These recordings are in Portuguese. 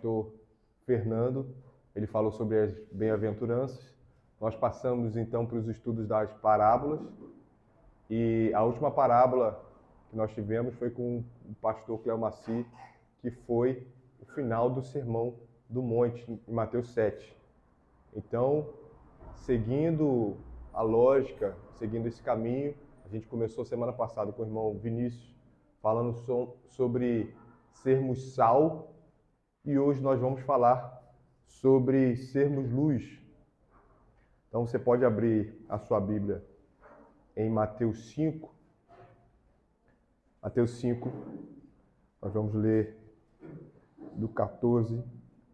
pastor Fernando, ele falou sobre as bem-aventuranças. Nós passamos então para os estudos das parábolas e a última parábola que nós tivemos foi com o pastor Cleomaci, que foi o final do Sermão do Monte, em Mateus 7. Então, seguindo a lógica, seguindo esse caminho, a gente começou semana passada com o irmão Vinícius, falando sobre sermos sal, e hoje nós vamos falar sobre sermos luz. Então você pode abrir a sua Bíblia em Mateus 5. Mateus 5, nós vamos ler do 14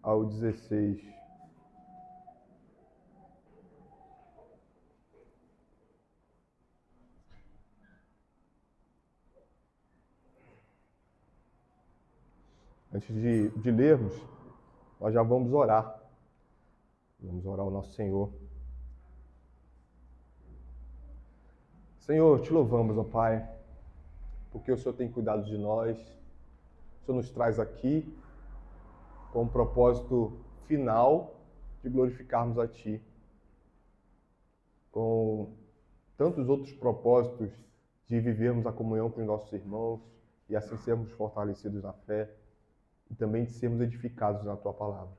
ao 16. Antes de lermos, nós já vamos orar. Vamos orar ao nosso Senhor. Senhor, te louvamos, ó Pai, porque o Senhor tem cuidado de nós. O Senhor nos traz aqui com o propósito final de glorificarmos a Ti. Com tantos outros propósitos de vivermos a comunhão com os nossos irmãos e assim sermos fortalecidos na fé e também de sermos edificados na Tua palavra.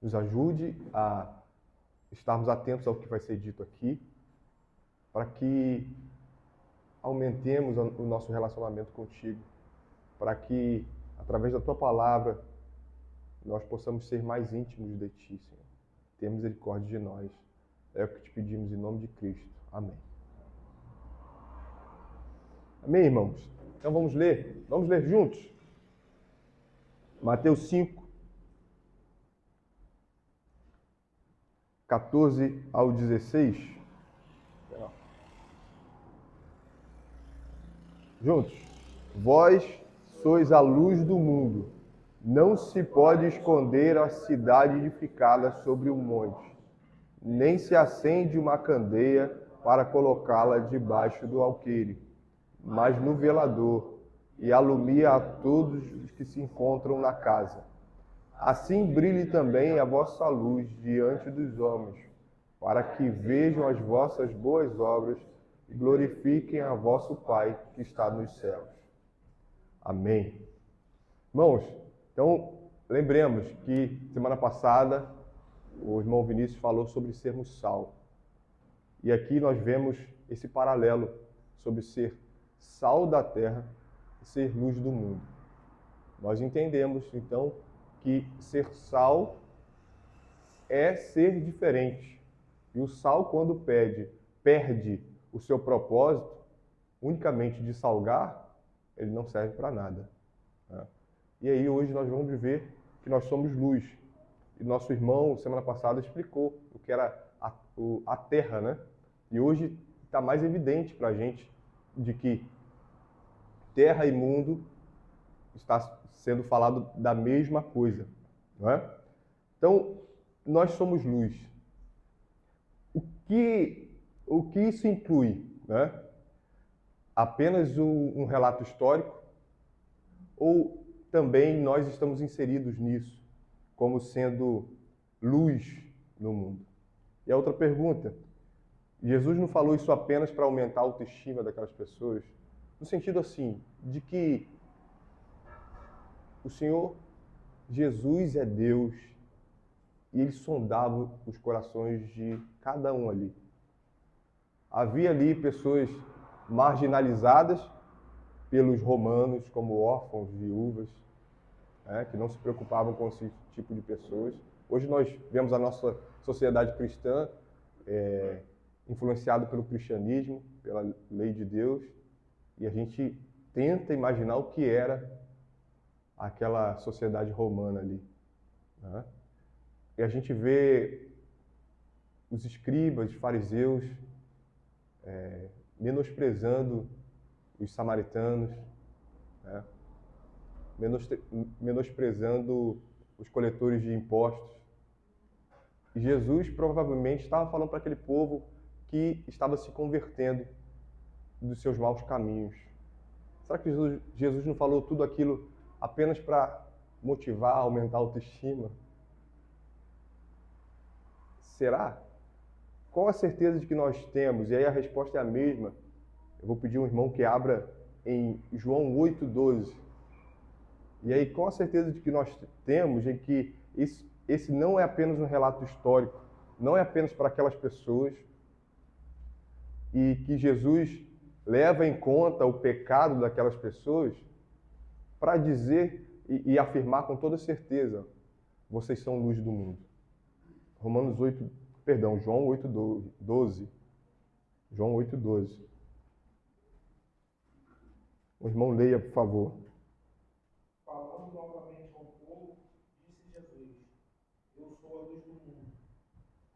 Nos ajude a estarmos atentos ao que vai ser dito aqui, para que aumentemos o nosso relacionamento contigo, para que, através da Tua palavra, nós possamos ser mais íntimos de Ti, Senhor. Tenha misericórdia de nós. É o que te pedimos em nome de Cristo. Amém. Amém, irmãos? Então vamos ler? Vamos ler juntos? Mateus 5, 14 ao 16. Juntos. Vós sois a luz do mundo. Não se pode esconder a cidade edificada sobre um monte, nem se acende uma candeia para colocá-la debaixo do alqueire, mas no velador, e alumia a todos os que se encontram na casa. Assim brilhe também a vossa luz diante dos homens, para que vejam as vossas boas obras e glorifiquem a vosso Pai que está nos céus. Amém. Irmãos, então lembremos que semana passada o irmão Vinícius falou sobre sermos sal. E aqui nós vemos esse paralelo sobre ser sal da terra e ser luz do mundo. Nós entendemos, então, que ser sal é ser diferente. E o sal, quando perde o seu propósito unicamente de salgar, ele não serve para nada. Né? E aí hoje nós vamos ver que nós somos luz. E nosso irmão, semana passada, explicou o que era a terra, né? E hoje está mais evidente para a gente de que terra e mundo está sendo falado da mesma coisa, não é? Então, nós somos luz. O que isso inclui, né? Apenas um relato histórico? Ou também nós estamos inseridos nisso, como sendo luz no mundo? E a outra pergunta, Jesus não falou isso apenas para aumentar a autoestima daquelas pessoas, no sentido assim, de que o Senhor Jesus é Deus e Ele sondava os corações de cada um ali. Havia ali pessoas marginalizadas pelos romanos, como órfãos, viúvas, né, que não se preocupavam com esse tipo de pessoas. Hoje nós vemos a nossa sociedade cristã influenciada pelo cristianismo, pela lei de Deus, e a gente tenta imaginar o que era aquela sociedade romana ali. Né? E a gente vê os escribas, os fariseus, menosprezando os samaritanos, né? Menosprezando os coletores de impostos. E Jesus provavelmente estava falando para aquele povo que estava se convertendo dos seus maus caminhos. Será que Jesus não falou tudo aquilo apenas para motivar, aumentar a autoestima? Será? Qual a certeza de que nós temos? E aí a resposta é a mesma. Eu vou pedir um irmão que abra em João 8,12. E aí, qual a certeza de que nós temos em que esse não é apenas um relato histórico, não é apenas para aquelas pessoas, e que Jesus leva em conta o pecado daquelas pessoas para dizer e afirmar com toda certeza: vocês são luz do mundo. João 8,12. João 8,12. O irmão leia, por favor. Falando novamente ao povo, disse Jesus: Eu sou a luz do mundo.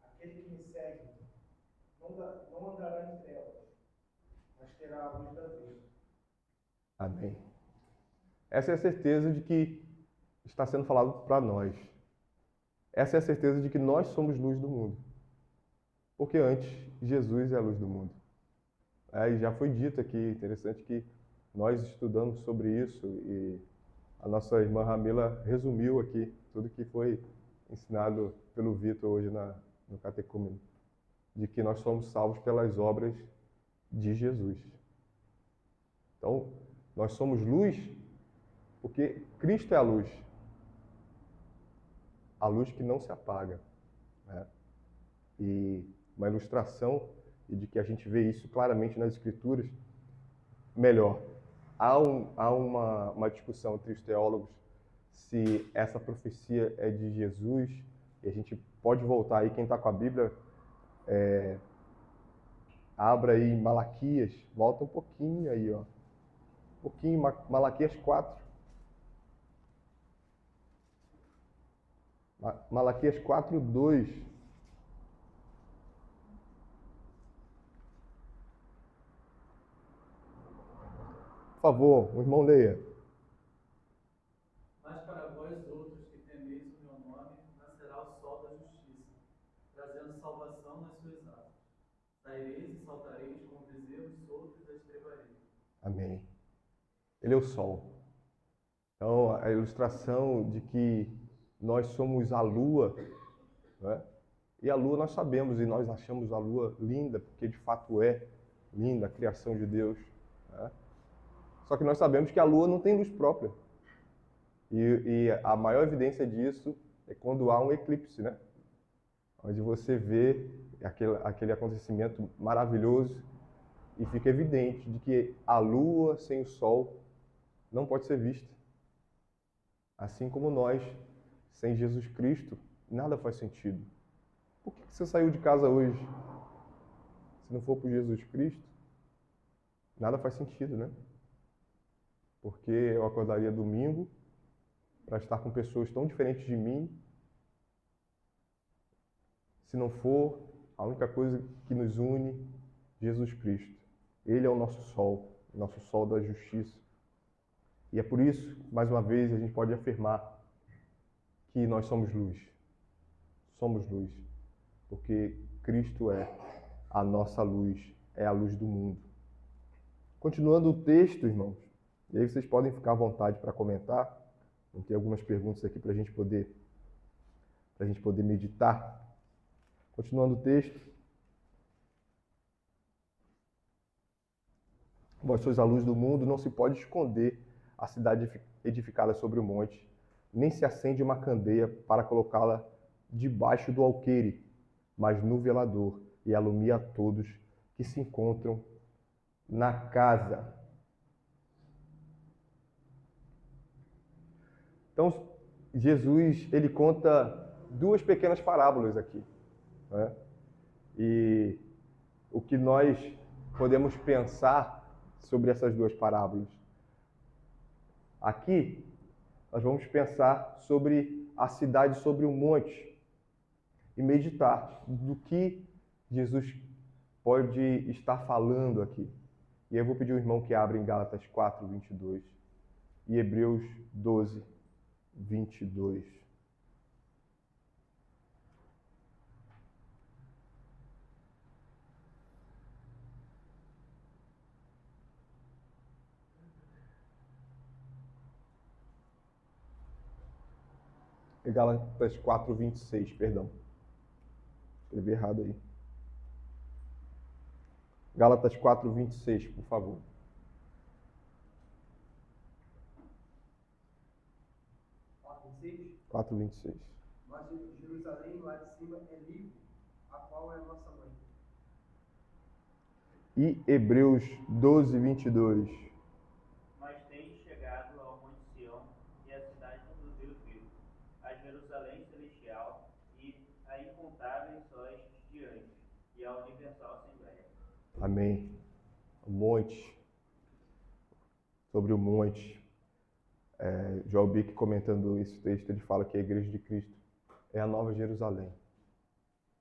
Aquele que me segue não andará em trevas, mas terá a luz da vida. Amém. Essa é a certeza de que está sendo falado para nós. Essa é a certeza de que nós somos luz do mundo. Porque antes, Jesus é a luz do mundo. E já foi dito aqui, interessante que nós estudamos sobre isso e a nossa irmã Ramila resumiu aqui tudo que foi ensinado pelo Vitor hoje no catecúmeno, de que nós somos salvos pelas obras de Jesus. Então, nós somos luz porque Cristo é a luz que não se apaga, né? E uma ilustração e de que a gente vê isso claramente nas Escrituras. Melhor, há uma discussão entre os teólogos se essa profecia é de Jesus, e a gente pode voltar aí, quem está com a Bíblia, abra aí Malaquias, volta um pouquinho aí, ó. Um pouquinho, Malaquias 4. Malaquias 4:2. Por favor, o irmão leia. Mas para vós outros que temeis o meu nome, nascerá o sol da justiça, trazendo salvação nas suas asas. Saireis e saltareis como bezerros soltos da estrebaria. Amém. Ele é o sol. Então, a ilustração de que nós somos a lua, né? E a lua nós sabemos, e nós achamos a lua linda, porque de fato é linda, a criação de Deus, né? Só que nós sabemos que a lua não tem luz própria. E a maior evidência disso é quando há um eclipse, né? Onde você vê aquele acontecimento maravilhoso e fica evidente de que a lua sem o sol não pode ser vista. Assim como nós, sem Jesus Cristo, nada faz sentido. Por que você saiu de casa hoje? Se não for por Jesus Cristo, nada faz sentido, né? Porque eu acordaria domingo para estar com pessoas tão diferentes de mim, se não for a única coisa que nos une, Jesus Cristo. Ele é o nosso sol da justiça. E é por isso, mais uma vez, a gente pode afirmar que nós somos luz. Somos luz. Porque Cristo é a nossa luz, é a luz do mundo. Continuando o texto, irmãos, e aí vocês podem ficar à vontade para comentar. Vamos ter algumas perguntas aqui para a gente poder meditar. Continuando o texto. Vós sois a luz do mundo, não se pode esconder a cidade edificada sobre o monte, nem se acende uma candeia para colocá-la debaixo do alqueire, mas no velador, e alumia a todos que se encontram na casa. Então, Jesus, ele conta duas pequenas parábolas aqui, né? E o que nós podemos pensar sobre essas duas parábolas? Aqui, nós vamos pensar sobre a cidade sobre o monte e meditar do que Jesus pode estar falando aqui. E aí eu vou pedir ao irmão que abra em Gálatas 4:22 e Hebreus 12:22. Gálatas 4:26, perdão. Escrevi errado aí. Gálatas 4:26, por favor. Quatro, 4:26. mas Jerusalém lá de cima é livre, a qual é a nossa mãe. E Hebreus 12:22. Mas tens chegado ao Monte Sião e à cidade do Deus vivo, a Jerusalém celestial e a incontáveis sóis de anjos e a universal assembleia. Amém. O monte. Sobre o monte. Joel Bick, comentando esse texto, ele fala que a Igreja de Cristo é a Nova Jerusalém.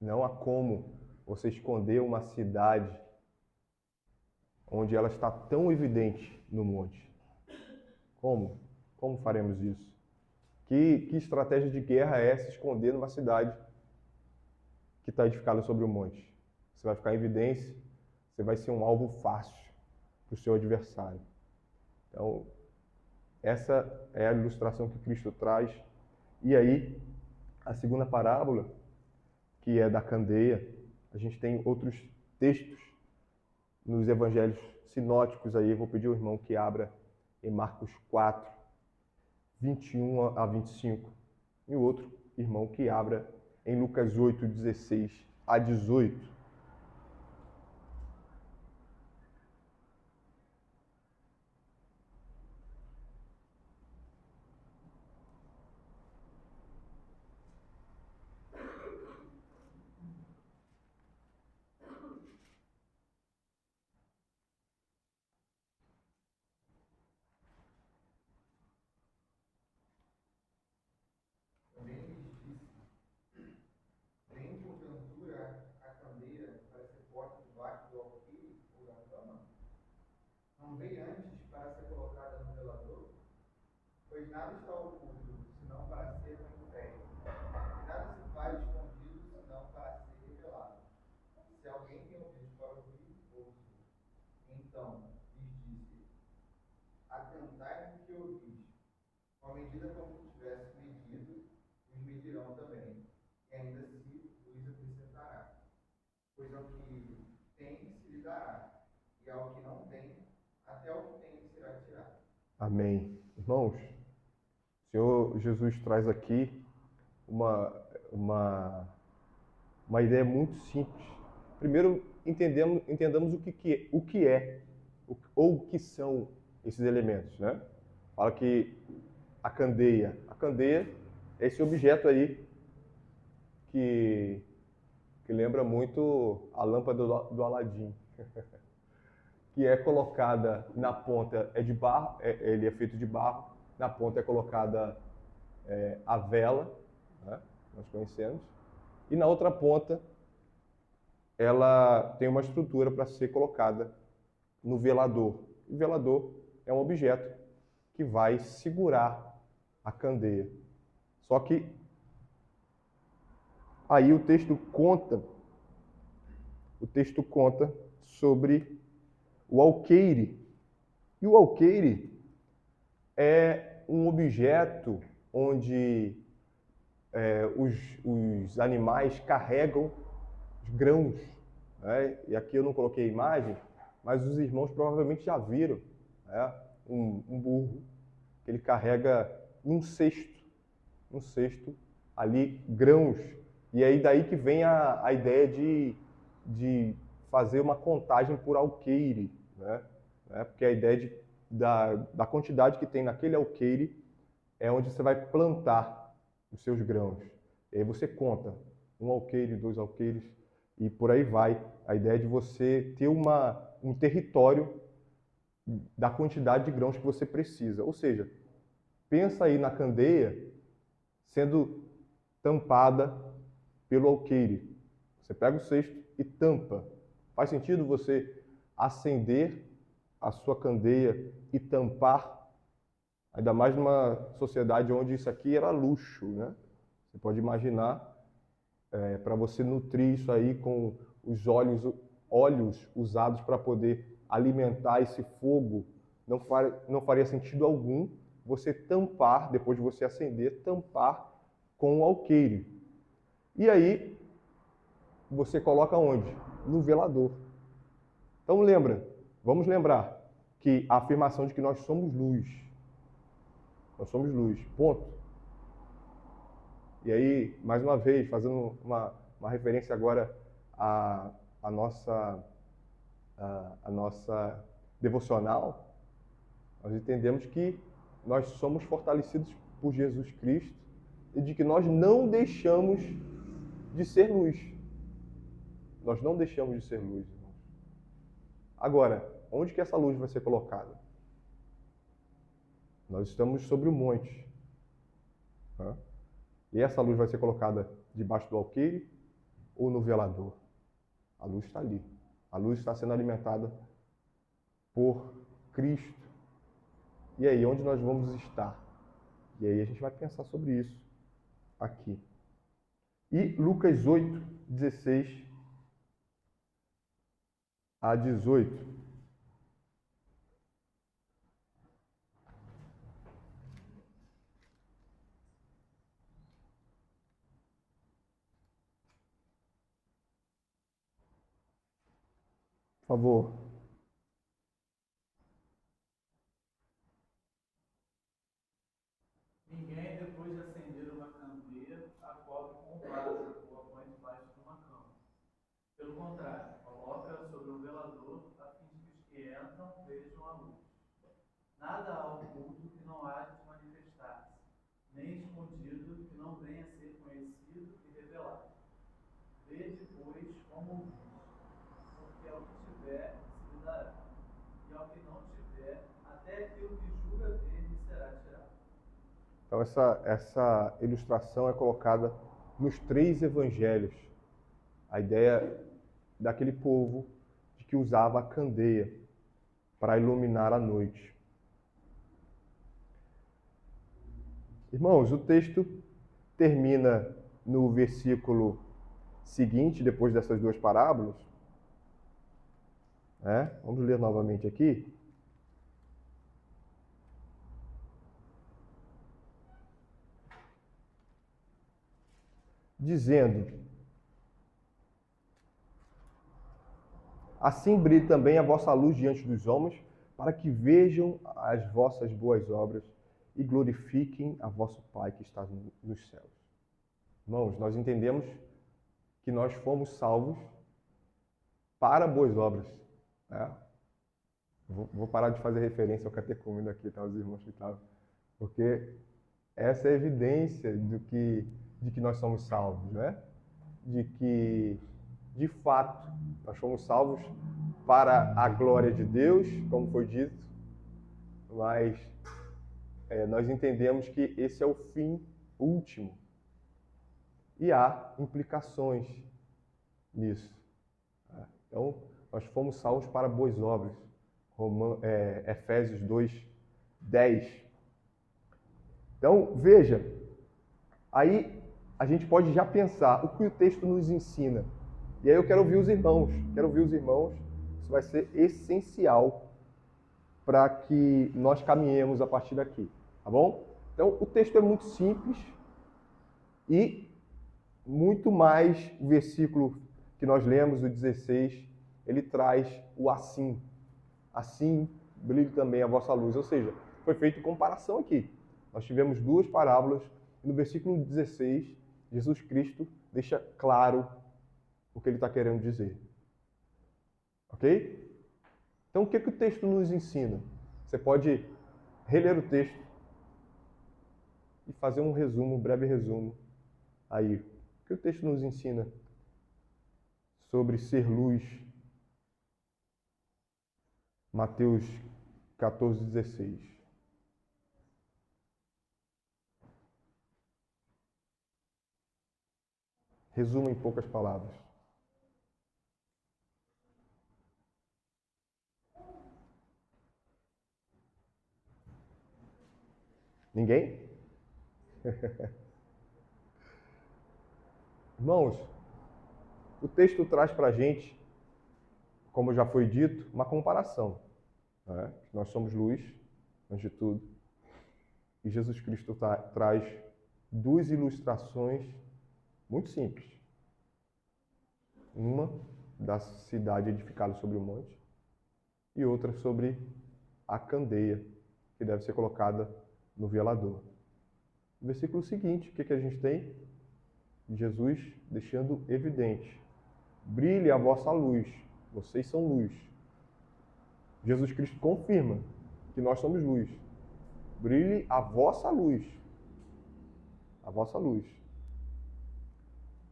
Não há como você esconder uma cidade onde ela está tão evidente no monte. Como? Como faremos isso? Que estratégia de guerra é essa, esconder numa cidade que está edificada sobre o monte? Você vai ficar em evidência, você vai ser um alvo fácil para o seu adversário. Então, essa é a ilustração que Cristo traz. E aí, a segunda parábola, que é da candeia, a gente tem outros textos nos evangelhos sinóticos aí. Eu vou pedir ao irmão que abra em Marcos 4, 21 a 25. E o outro irmão que abra em Lucas 8, 16 a 18. Também lhes disse: vem porventura a candeia para ser posta debaixo do alqueire ou da cama? Não vem antes para ser colocada no velador? Pois nada está oculto, senão para ser manifesto, e nada se faz escondido, senão para ser revelado. Se alguém tem ouvidos para ouvir, ouça. Então lhes disse: atentai no que ouvis. Com a medida como tivesse medido, os medirão também, e ainda se vos acrescentará. Pois ao que tem se lhe dará, e ao que não tem, até o que tem lhe será tirado. Amém. Irmãos, o Senhor Jesus traz aqui uma ideia muito simples. Primeiro, entendamos o que é ou o que são esses elementos, né? Fala que a candeia é esse objeto aí que lembra muito a lâmpada do Aladim, que é colocada na ponta, é de barro, ele é feito de barro, na ponta é colocada a vela, né? Nós conhecemos, e na outra ponta ela tem uma estrutura para ser colocada no velador. O velador é um objeto que vai segurar a candeia. Só que aí o texto conta sobre o alqueire. E o alqueire é um objeto onde os animais carregam os grãos, né? E aqui eu não coloquei a imagem, mas os irmãos provavelmente já viram, né? Um burro que ele carrega num cesto ali grãos. E aí daí que vem a ideia de fazer uma contagem por alqueire, né? Porque a ideia da quantidade que tem naquele alqueire é onde você vai plantar os seus grãos. E aí você conta um alqueire, 2 alqueires e por aí vai. A ideia é de você ter um território da quantidade de grãos que você precisa. Ou seja, pensa aí na candeia sendo tampada pelo alqueire. Você pega o cesto e tampa. Faz sentido você acender a sua candeia e tampar? Ainda mais numa sociedade onde isso aqui era luxo, né? Você pode imaginar, para você nutrir isso aí com os óleos usados para poder alimentar esse fogo, não faria sentido algum você tampar, depois de você acender, tampar com o alqueire. E aí, você coloca onde? No velador. Então vamos lembrar que a afirmação de que nós somos luz. Nós somos luz, ponto. E aí, mais uma vez, fazendo uma referência agora à nossa devocional, nós entendemos que nós somos fortalecidos por Jesus Cristo e de que nós não deixamos de ser luz. Nós não deixamos de ser luz, irmãos. Agora, onde que essa luz vai ser colocada? Nós estamos sobre o monte. Tá? E essa luz vai ser colocada debaixo do alqueire ou no velador? A luz está ali. A luz está sendo alimentada por Cristo. E aí, onde nós vamos estar? E aí a gente vai pensar sobre isso aqui. E Lucas 8, 16 a 18. Por favor. Ninguém, depois de acender uma candeia, a cobre com vaso ou a põe debaixo de uma cama. Pelo contrário, coloca sobre um velador, a fim de que os que entram vejam a luz. Nada há oculto que não haja de manifestar-se, nem escondido que não venha a ser conhecido e revelado. Vede, pois, como ouvis, porque ao que tiver se lhe dará, e ao que não tiver, até aquilo que julga ver lhe será tirado. Então essa ilustração é colocada nos 3 evangelhos. A ideia daquele povo de que usava a candeia para iluminar a noite. Irmãos, o texto termina no versículo seguinte, depois dessas 2 parábolas. Vamos ler novamente aqui. Dizendo: assim brilhe também a vossa luz diante dos homens, para que vejam as vossas boas obras e glorifiquem a vosso Pai que está nos céus. Irmãos, nós entendemos que nós fomos salvos para boas obras. Vou parar de fazer referência ao catecúmeno aqui, tá? Os irmãos que estavam. Porque essa é a evidência de que nós somos salvos, né? De que, de fato, nós fomos salvos para a glória de Deus, como foi dito, mas nós entendemos que esse é o fim último. E há implicações nisso. Então, nós fomos salvos para boas obras. Efésios 2, 10. Então, veja, aí a gente pode já pensar o que o texto nos ensina. E aí eu quero ouvir os irmãos. Isso vai ser essencial para que nós caminhemos a partir daqui, tá bom? Então, o texto é muito simples e muito mais o versículo que nós lemos, o 16, ele traz o assim. Assim brilhe também a vossa luz. Ou seja, foi feita comparação aqui. Nós tivemos 2 parábolas e no versículo 16, Jesus Cristo deixa claro o que ele está querendo dizer. Ok? Então, o que o texto nos ensina? Você pode reler o texto e fazer um breve resumo aí. O que o texto nos ensina sobre ser luz? Mateus 14, 16. Resumo em poucas palavras. Ninguém? Irmãos, o texto traz para a gente, como já foi dito, uma comparação. Nós somos luz, antes de tudo, e Jesus Cristo traz duas ilustrações muito simples. Uma da cidade edificada sobre o monte e outra sobre a candeia que deve ser colocada no velador. No versículo seguinte, o que a gente tem? Jesus deixando evidente: brilhe a vossa luz, vocês são luz. Jesus Cristo confirma que nós somos luz. Brilhe a vossa luz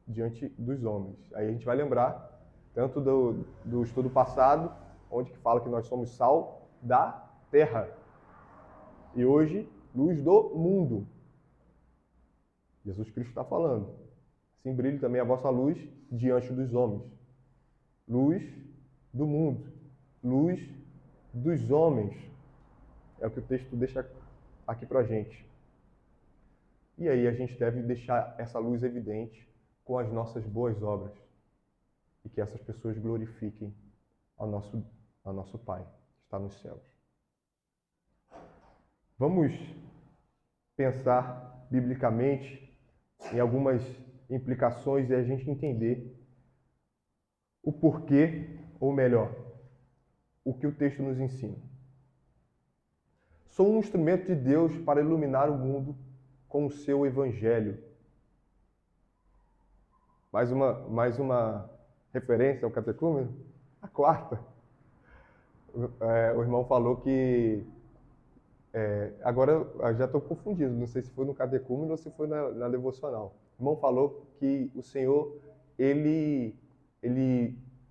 diante dos homens. Aí a gente vai lembrar tanto do estudo passado, onde que fala que nós somos sal da terra, e hoje luz do mundo. Jesus Cristo está falando: assim brilhe também a vossa luz diante dos homens. Luz do mundo, luz dos homens, é o que o texto deixa aqui para a gente. E aí a gente deve deixar essa luz evidente com as nossas boas obras, e que essas pessoas glorifiquem ao nosso Pai que está nos céus. Vamos pensar biblicamente em algumas implicações e a gente entender o porquê, ou melhor, o que o texto nos ensina. Sou um instrumento de Deus para iluminar o mundo com o seu evangelho. Mais uma referência ao catecúmeno? A quarta. O irmão falou que... agora eu já estou confundido, não sei se foi no catecúmeno ou se foi na devocional. O irmão falou que o Senhor, ele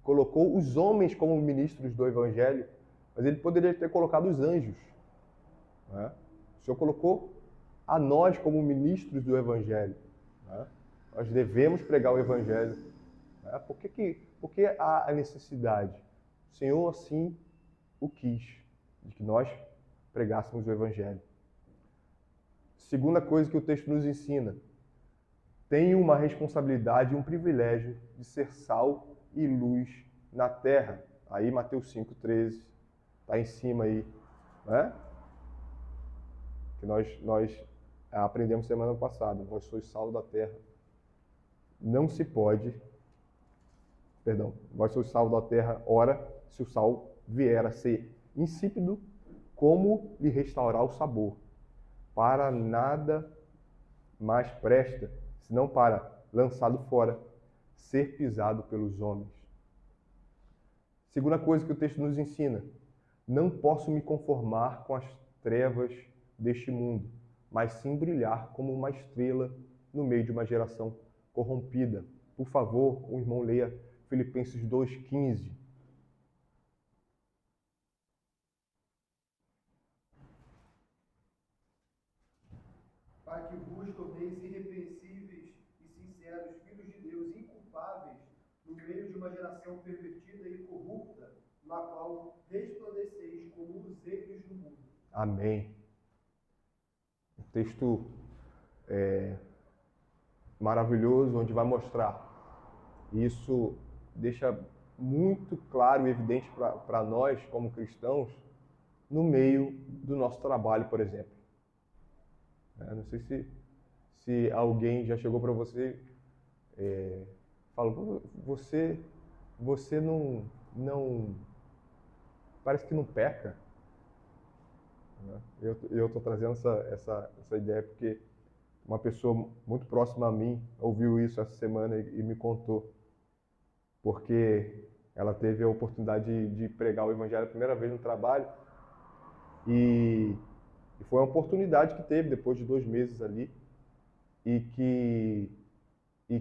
colocou os homens como ministros do evangelho, mas ele poderia ter colocado os anjos, né? O Senhor colocou a nós como ministros do evangelho, né? Nós devemos pregar o evangelho, né? Por que há a necessidade? O Senhor assim o quis, de que nós pregássemos o evangelho. Segunda coisa que o texto nos ensina: tenho uma responsabilidade e um privilégio de ser sal e luz na terra. Aí Mateus 5,13 está em cima aí, né? Que nós aprendemos semana passada. Vós sois sal da terra. Não se pode, vós sois sal da terra, ora, se o sal vier a ser insípido, como lhe restaurar o sabor? Para nada mais presta, senão para, lançado fora, ser pisado pelos homens. Segunda coisa que o texto nos ensina: não posso me conformar com as trevas deste mundo, mas sim brilhar como uma estrela no meio de uma geração corrompida. Por favor, o irmão leia Filipenses 2,15. Para que vos torneis irrepreensíveis e sinceros, filhos de Deus, inculpáveis, no meio de uma geração pervertida e corrupta, na qual resplandeceis como luzeiros do mundo. Amém. Um texto maravilhoso, onde vai mostrar. Isso deixa muito claro e evidente para nós, como cristãos, no meio do nosso trabalho, por exemplo. Não sei se alguém já chegou para você falou: você não parece que não peca. Eu estou trazendo essa ideia porque uma pessoa muito próxima a mim ouviu isso essa semana e me contou, porque ela teve a oportunidade de pregar o evangelho a primeira vez no trabalho, e foi uma oportunidade que teve depois de 2 meses ali, e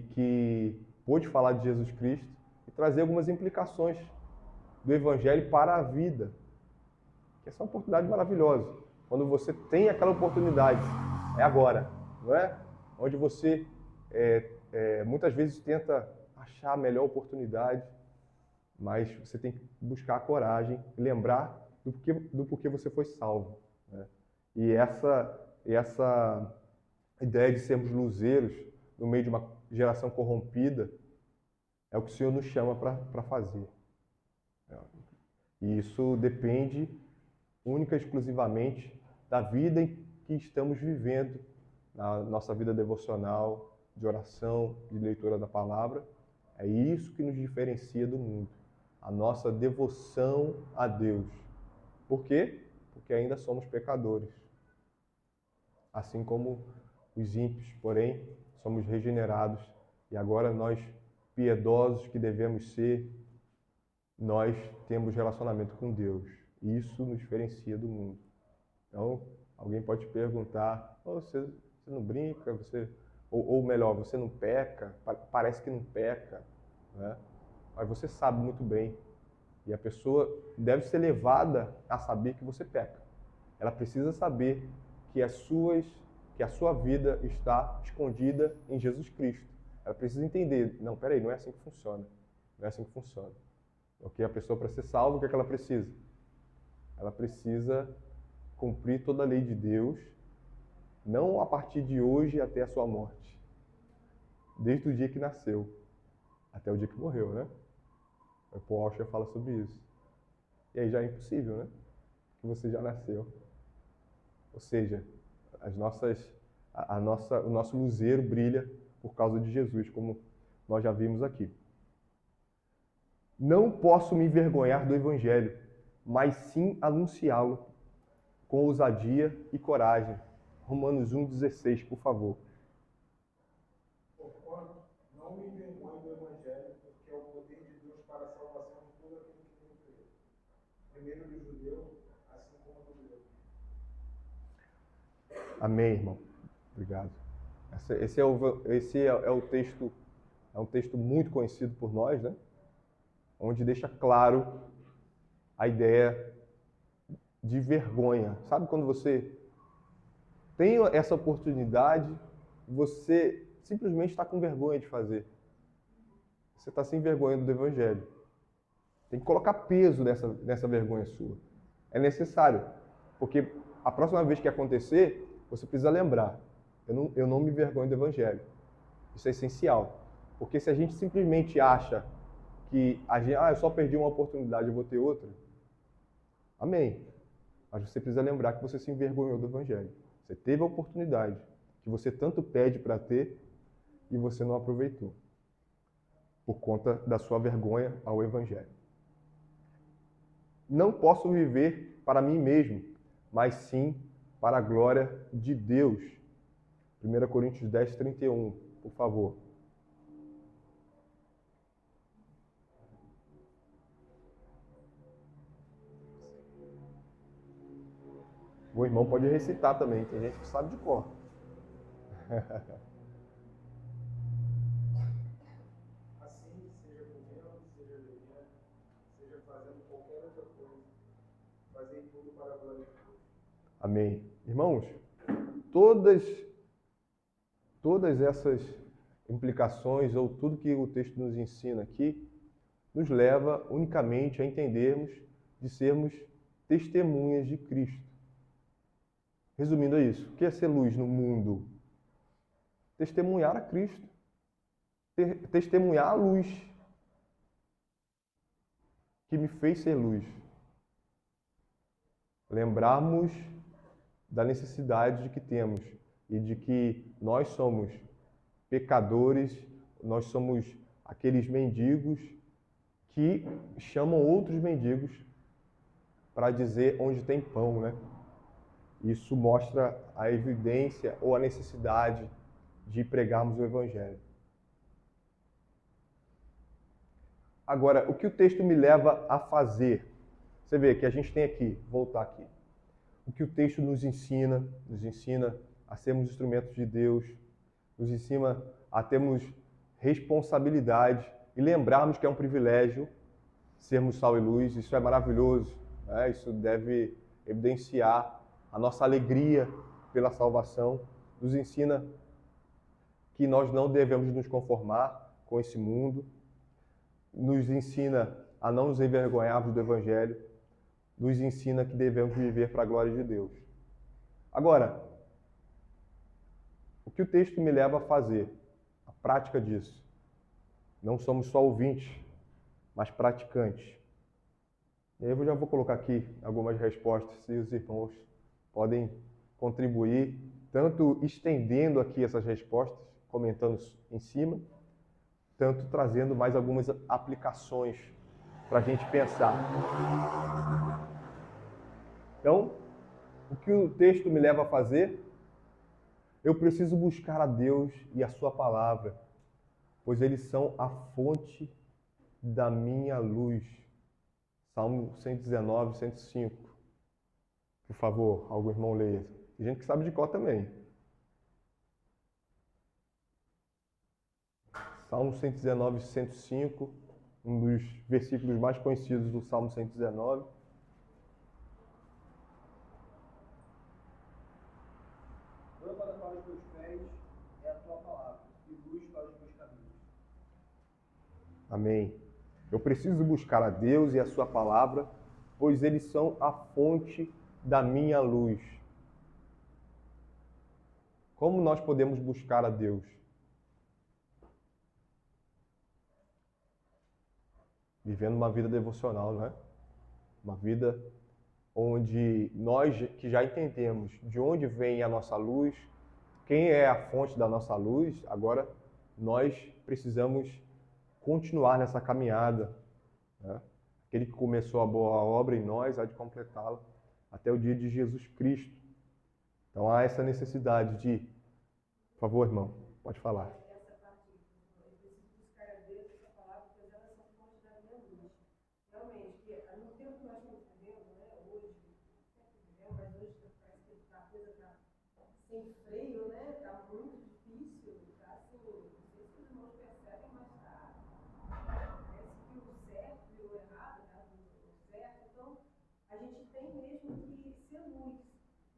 que pôde falar de Jesus Cristo e trazer algumas implicações do evangelho para a vida. Essa é uma oportunidade maravilhosa. Quando você tem aquela oportunidade, é agora, não é? Onde você muitas vezes tenta achar a melhor oportunidade, mas você tem que buscar a coragem e lembrar do porquê você foi salvo, né? E essa ideia de sermos luzeiros no meio de uma geração corrompida é o que o Senhor nos chama para fazer. E isso depende única e exclusivamente da vida em que estamos vivendo na nossa vida devocional, de oração, de leitura da palavra. É isso que nos diferencia do mundo. A nossa devoção a Deus. Por quê? Porque ainda somos pecadores. Assim como os ímpios, porém, somos regenerados. E agora nós, piedosos que devemos ser, nós temos relacionamento com Deus. E isso nos diferencia do mundo. Então, alguém pode te perguntar, oh, você não brinca, ou melhor, você não peca, parece que não peca, né? Mas você sabe muito bem. E a pessoa deve ser levada a saber que você peca. Ela precisa saber que a sua vida está escondida em Jesus Cristo. Ela precisa entender, não, peraí, não é assim que funciona. Não é assim que funciona. Ok? A pessoa, para ser salva, o que é que ela precisa? Ela precisa cumprir toda a lei de Deus, não a partir de hoje até a sua morte. Desde o dia que nasceu, até o dia que morreu, né? O Paul Washer fala sobre isso. E aí já é impossível, né? Que você já nasceu. Ou seja, o nosso luzeiro brilha por causa de Jesus, como nós já vimos aqui. Não posso me envergonhar do Evangelho, mas sim anunciá-lo com ousadia e coragem. Romanos 1,16, por favor. Porquanto não me envergonho do Evangelho, porque é o poder de Deus para a salvação de todo aquele que nele crê. Primeiro do judeu, assim como do grego. Amém, irmão. Obrigado. Esse é o texto, é um texto muito conhecido por nós, né? Onde deixa claro a ideia de vergonha. Sabe quando você tem essa oportunidade, você simplesmente está com vergonha de fazer. Você está se envergonhando do Evangelho. Tem que colocar peso nessa vergonha sua. É necessário, porque a próxima vez que acontecer, você precisa lembrar, eu não me envergonho do Evangelho. Isso é essencial. Porque se a gente simplesmente acha que eu só perdi uma oportunidade, eu vou ter outra, amém. Mas você precisa lembrar que você se envergonhou do Evangelho. Você teve a oportunidade que você tanto pede para ter e você não aproveitou. Por conta da sua vergonha ao Evangelho. Não posso viver para mim mesmo, mas sim para a glória de Deus. 1 Coríntios 10, 31, por favor. O irmão pode recitar também, tem gente que sabe de cor. Assim, seja comendo, seja bebendo, seja fazendo qualquer outra coisa, fazei tudo para a glória de Deus. Amém. Irmãos, todas essas implicações, ou tudo que o texto nos ensina aqui, nos leva unicamente a entendermos de sermos testemunhas de Cristo. Resumindo a isso, o que é ser luz no mundo? Testemunhar a Cristo. Testemunhar a luz que me fez ser luz. Lembrarmos da necessidade de que temos e de que nós somos pecadores, nós somos aqueles mendigos que chamam outros mendigos para dizer onde tem pão, né? Isso mostra a evidência ou a necessidade de pregarmos o Evangelho. Agora, o que o texto me leva a fazer? Você vê que a gente tem aqui, voltar aqui. O que o texto nos ensina a sermos instrumentos de Deus, nos ensina a termos responsabilidade e lembrarmos que é um privilégio sermos sal e luz. Isso é maravilhoso, né? Isso deve evidenciar a nossa alegria pela salvação. Nos ensina que nós não devemos nos conformar com esse mundo. Nos ensina a não nos envergonharmos do Evangelho. Nos ensina que devemos viver para a glória de Deus. Agora, o que o texto me leva a fazer? A prática disso. Não somos só ouvintes, mas praticantes. E aí eu já vou colocar aqui algumas respostas, se os irmãos podem contribuir tanto estendendo aqui essas respostas, comentando em cima, tanto trazendo mais algumas aplicações para a gente pensar. Então, o que o texto me leva a fazer? Eu preciso buscar a Deus e a sua palavra, pois eles são a fonte da minha luz. Salmo 119, 105. Por favor, algum irmão leia. Tem gente que sabe de cor também. Salmo 119, 105, um dos versículos mais conhecidos do Salmo 119. Lâmpada para os meus pés é a tua palavra, e luz para os meus caminhos. Amém. Eu preciso buscar a Deus e a sua palavra, pois eles são a fonte da minha luz. Como nós podemos buscar a Deus? Vivendo uma vida devocional, né? Uma vida onde nós que já entendemos de onde vem a nossa luz, quem é a fonte da nossa luz, agora nós precisamos continuar nessa caminhada, né? Aquele que começou a boa obra em nós há de completá-la até o dia de Jesus Cristo. Então há essa necessidade de... Por favor, irmão, pode falar. Essa parte, eu preciso buscar a Deus, essa palavra, pois elas são fonte da minha luz. Realmente, que no tempo que nós estamos vivendo, né, hoje, sempre vivemos, mas hoje parece que a coisa está sem freio, né, está muito difícil, está assim, não sei se os irmãos percebem, mas está, parece que o certo e o errado, está o certo, então a gente tem mesmo que ser luz,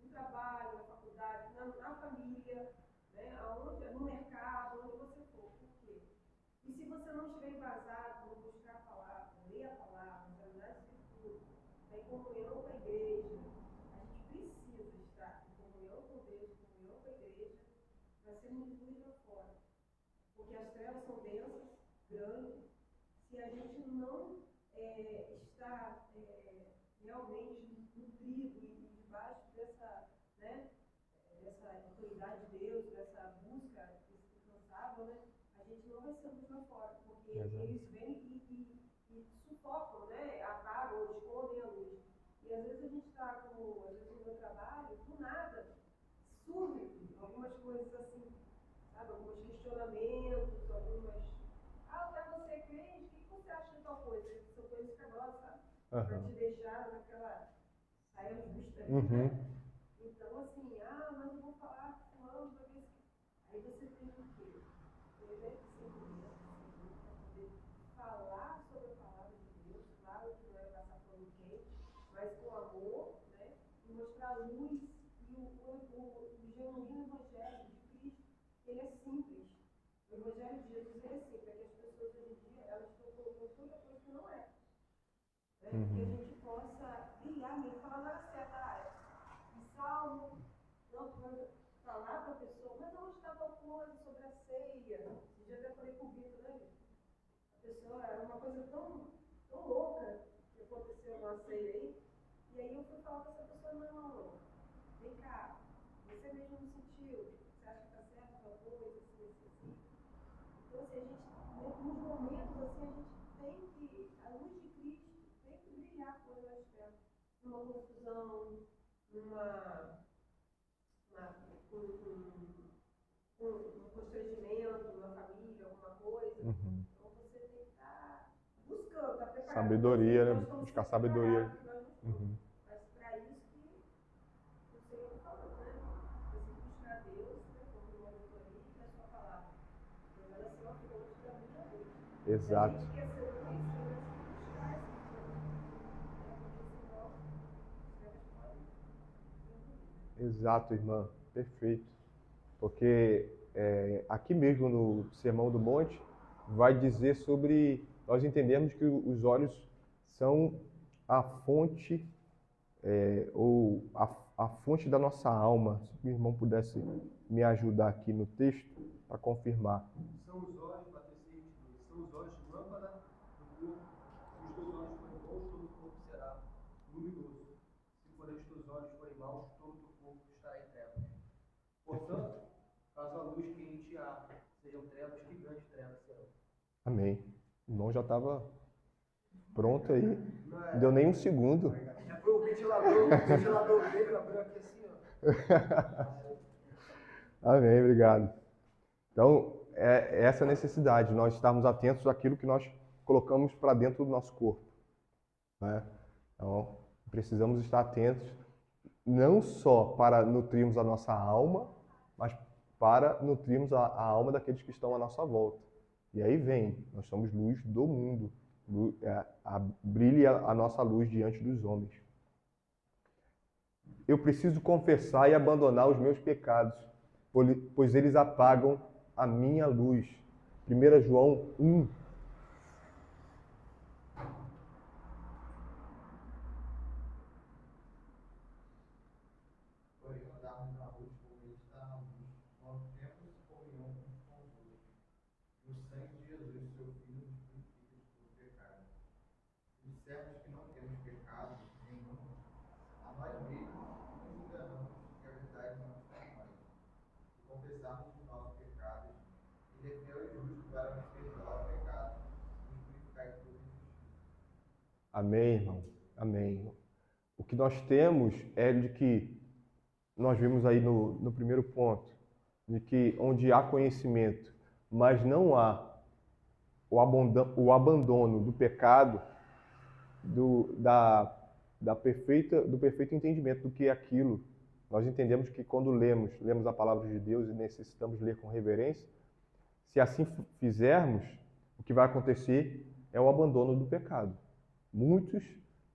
no trabalho, na faculdade, na família, né, aonde, no mercado, onde você for. Por quê? E se você não estiver embasado no buscar a palavra, ler a palavra, examinar as escrituras, estar em comunhão com a igreja, a gente precisa estar em comunhão com Deus, em comunhão com a igreja, para sermos luz lá fora. Porque as trevas são densas, grandes. Se a gente não está realmente nutrido e debaixo dessa, né, dessa autoridade de Deus, dessa busca incansável, né, a gente não vai ser luz lá fora, porque eles vêm e sufocam, né, apagam ou escondem a luz. E às vezes a gente está com, às vezes no meu trabalho, do nada, surge algumas coisas assim, sabe, alguns questionamentos, algumas... você é crente, o que você acha de tal coisa? São coisas cabrosas, sabe? Para te deixar naquela saia justa ali, né? Então, assim, mas eu vou falar com fulano para ver se... Aí você tem o quê? Ter segurança, para poder falar sobre a palavra de Deus, claro que não é passar pano quente, mas com amor, né? E mostrar a luz e o genuíno evangelho de Cristo, ele é simples. O evangelho de Jesus ele é simples, é que as pessoas hoje em dia, elas estão colocando tanta coisa que não é. Né? Que a gente possa brilhar mesmo, falar na certa salmo, não falar para a pessoa, mas onde está tal coisa sobre a ceia? Eu já até falei com o Vitor, né? A pessoa era uma coisa tão louca que aconteceu numa ceia aí, e aí eu fui falar para essa pessoa, não, vem cá, você mesmo não sentiu, você acha que está certo tal coisa, assim. Então, assim, a gente, nos momentos assim, a gente tem que, a luz de Cristo tem que brilhar quando nós estivermos numa confusão, um constrangimento na família, alguma coisa. Então você tem que estar buscando, estar preparado. Sabedoria, né? Buscar sabedoria. Mas para isso que o Senhor está falando, né? Você buscar a Deus, né? Como uma autoria e a sua palavra. Mas ela é só a fonte da minha luz. Exato. A gente quer ser luz, mas buscar essa fonte. Porque senão, as trevas podem. Exato, irmã. Perfeito. Porque aqui mesmo no Sermão do Monte vai dizer sobre nós entendemos que os olhos são a fonte ou a fonte da nossa alma. Se o irmão pudesse me ajudar aqui no texto para confirmar. São os olhos, Mateus 6:2, são os olhos lâmpada do corpo. Se os teus olhos forem bons, todo o corpo será luminoso. Se porém os teus olhos forem maus, todo o teu corpo estará em trevas. trevas serão. Amém. O irmão já estava pronto aí. Não deu nem um segundo. Já foi o ventilador dele abriu aqui assim, ó. Amém, obrigado. Então, é essa necessidade, nós estarmos atentos àquilo que nós colocamos para dentro do nosso corpo, né? Então, precisamos estar atentos não só para nutrirmos a nossa alma, mas para nutrirmos a alma daqueles que estão à nossa volta. E aí vem, nós somos luz do mundo, brilha a nossa luz diante dos homens. Eu preciso confessar e abandonar os meus pecados, pois eles apagam a minha luz. 1 João 1. Porém, andarmos na luz como ele está na luz, mantemos comunhão uns com os outros. E o sangue de Jesus, seu Filho, nos purifica de todo pecado. Se dissermos que não temos pecado nenhum, a nós mesmos nos enganamos e a verdade não está em nós. Se confessarmos os nossos pecados, ele é fiel e justo para nos perdoar os pecados e nos purificar de toda injustiça. Amém, irmão. Amém. O que nós temos é de que nós vimos aí no primeiro ponto, de que onde há conhecimento, mas não há o abandono do pecado, do perfeito entendimento do que é aquilo. Nós entendemos que quando lemos a palavra de Deus e necessitamos ler com reverência, se assim fizermos, o que vai acontecer é o abandono do pecado. Muitos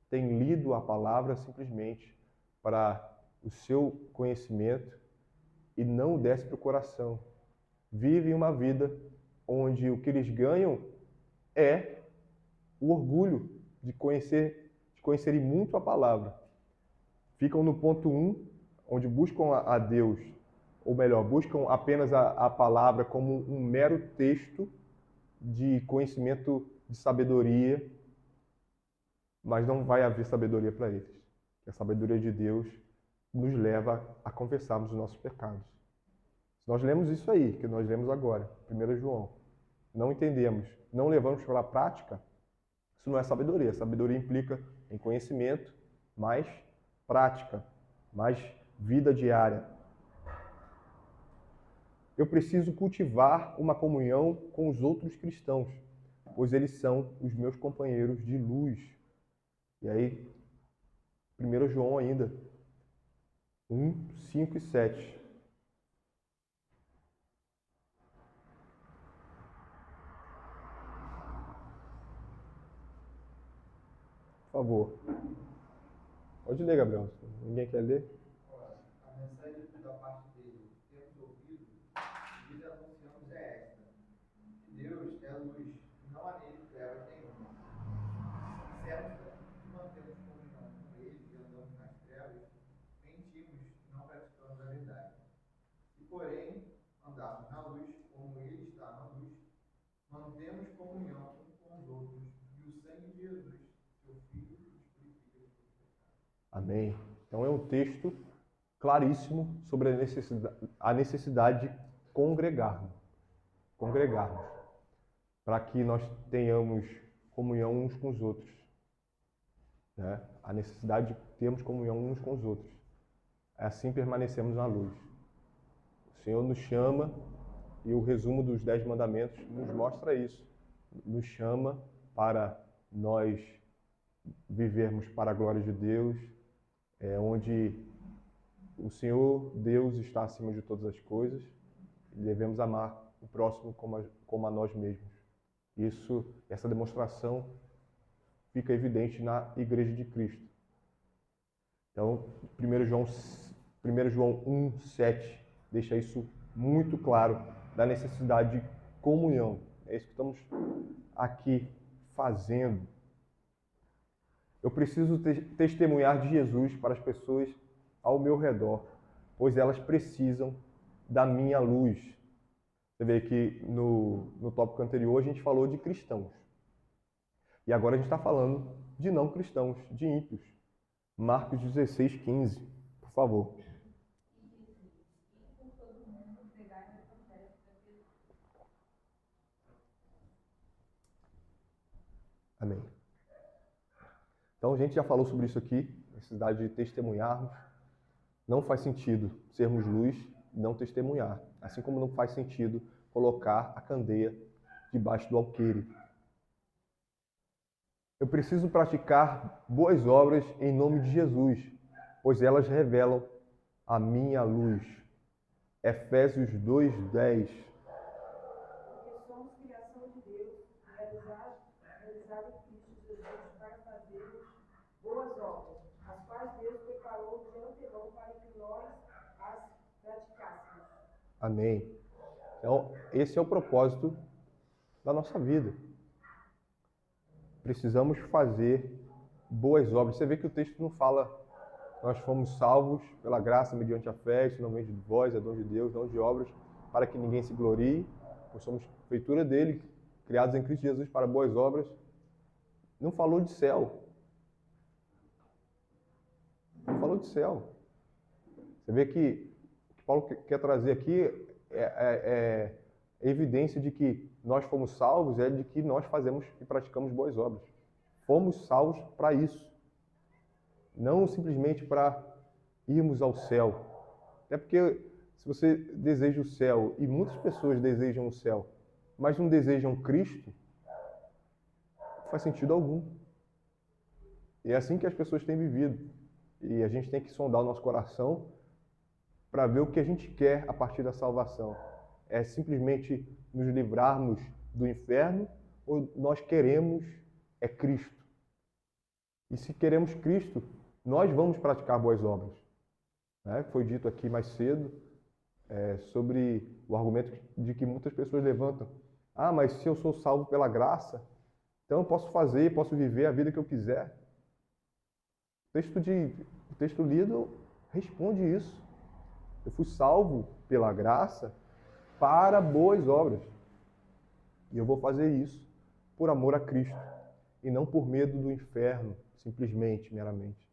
têm lido a palavra simplesmente para o seu conhecimento e não o desce para o coração. Vivem uma vida onde o que eles ganham é o orgulho de conhecerem muito a palavra. Ficam no ponto 1, onde buscam a Deus, ou melhor, buscam apenas a palavra como um mero texto de conhecimento, de sabedoria, mas não vai haver sabedoria para eles. A sabedoria de Deus nos leva a confessarmos os nossos pecados. Se nós lemos isso aí, que nós lemos agora, 1 João, não entendemos, não levamos para a prática, isso não é sabedoria. Sabedoria implica em conhecimento, mais prática, mais vida diária. Eu preciso cultivar uma comunhão com os outros cristãos, pois eles são os meus companheiros de luz. E aí, 1 João ainda, 1, 5 e 7. Por favor. Pode ler, Gabriel. Ninguém quer ler? A mensagem da parte dele, temos ouvido, e lhes anunciamos é esta: que Deus é luz, e não há nele trevas nenhuma. Se dissermos que mantemos comunhão com ele e andamos nas trevas, mentimos e não praticamos a verdade. Se, porém, andarmos na luz, como ele está na luz, mantemos comunhão uns com os outros, e o sangue de Jesus, seu Filho, nos purifica de todo pecado. Amém. Então é um texto claríssimo sobre a necessidade de congregarmos, para que nós tenhamos comunhão uns com os outros, né? A necessidade de termos comunhão uns com os outros. Assim permanecemos na luz. O Senhor nos chama, e o resumo dos 10 mandamentos nos mostra isso. Nos chama para nós vivermos para a glória de Deus, onde o Senhor Deus está acima de todas as coisas, e devemos amar o próximo como a nós mesmos. Essa demonstração fica evidente na Igreja de Cristo. Então, 1 João 1, 7 deixa isso muito claro, da necessidade de comunhão. É isso que estamos aqui fazendo. Eu preciso testemunhar de Jesus para as pessoas ao meu redor, pois elas precisam da minha luz. Você vê que no tópico anterior a gente falou de cristãos. E agora a gente está falando de não cristãos, de ímpios. Marcos 16, 15, por favor. Amém. Então, a gente já falou sobre isso aqui, necessidade de testemunharmos. Não faz sentido sermos luz e não testemunhar, assim como não faz sentido colocar a candeia debaixo do alqueire. Eu preciso praticar boas obras em nome de Jesus, pois elas revelam a minha luz. Efésios 2:10. Porque somos criação de Deus, realizada em Cristo Jesus para fazermos boas obras, as quais Deus preparou de antemão para que nós as praticássemos. Amém. Então, esse é o propósito da nossa vida. Precisamos fazer boas obras. Você vê que o texto não fala, nós fomos salvos pela graça mediante a fé, isso não vem de vós, é dom de Deus, não de obras, para que ninguém se glorie, pois somos feitura dele, criados em Cristo Jesus para boas obras. Não falou de céu. Não falou de céu. Você vê que o que Paulo quer trazer aqui é evidência de que nós fomos salvos, é de que nós fazemos e praticamos boas obras. Fomos salvos para isso. Não simplesmente para irmos ao céu. Até porque se você deseja o céu, e muitas pessoas desejam o céu, mas não desejam Cristo, não faz sentido algum. E é assim que as pessoas têm vivido. E a gente tem que sondar o nosso coração para ver o que a gente quer a partir da salvação. É simplesmente nos livrarmos do inferno ou nós queremos Cristo? E se queremos Cristo, nós vamos praticar boas obras. Foi dito aqui mais cedo sobre o argumento de que muitas pessoas levantam. Ah, mas se eu sou salvo pela graça, então eu posso fazer, posso viver a vida que eu quiser. O texto lido responde isso. Eu fui salvo pela graça para boas obras. E eu vou fazer isso por amor a Cristo. E não por medo do inferno, simplesmente, meramente.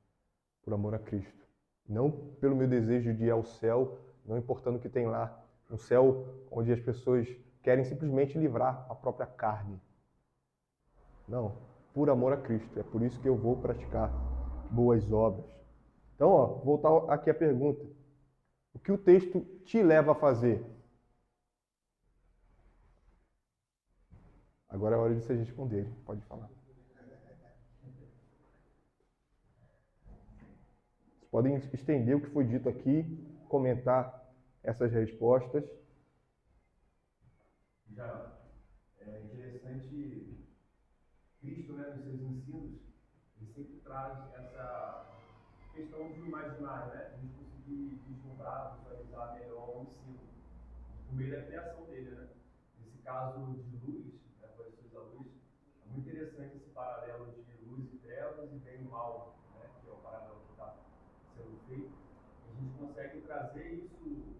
Por amor a Cristo. Não pelo meu desejo de ir ao céu, não importando o que tem lá. Um céu onde as pessoas querem simplesmente livrar a própria carne. Não, por amor a Cristo. É por isso que eu vou praticar boas obras. Então, voltar aqui à pergunta. O que o texto te leva a fazer? Agora é a hora de vocês responderem. Pode falar. Vocês podem estender o que foi dito aqui, comentar essas respostas. Já é interessante, Cristo, né, nos seus ensinos, ele sempre traz essa questão do imaginário, né? A gente conseguir vislumbrar, visualizar melhor o ensino, por meio da criação dele, né? Nesse caso de luz, né, por Jesus a luz, é muito interessante esse paralelo de luz e trevas e bem e mal, né? Que é o paralelo que está sendo feito. A gente consegue trazer isso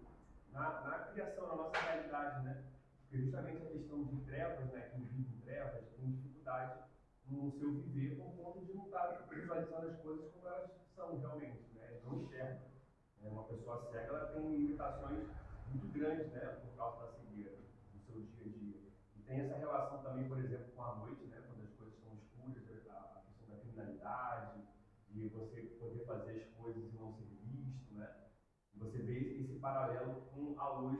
na criação, na nossa realidade, né? Porque justamente a questão de trevas, né, quem vive em trevas tem dificuldade no seu viver por conta de não estar visualizando as coisas como elas são realmente, né? Não enxerga. Uma pessoa cega, ela tem limitações muito grandes, né, por causa da cegueira no seu dia a dia. E tem essa relação também, por exemplo, com a noite, né, quando as coisas estão escuras, a questão da criminalidade, de você poder fazer as coisas e não ser visto, né? E você vê esse paralelo com a luz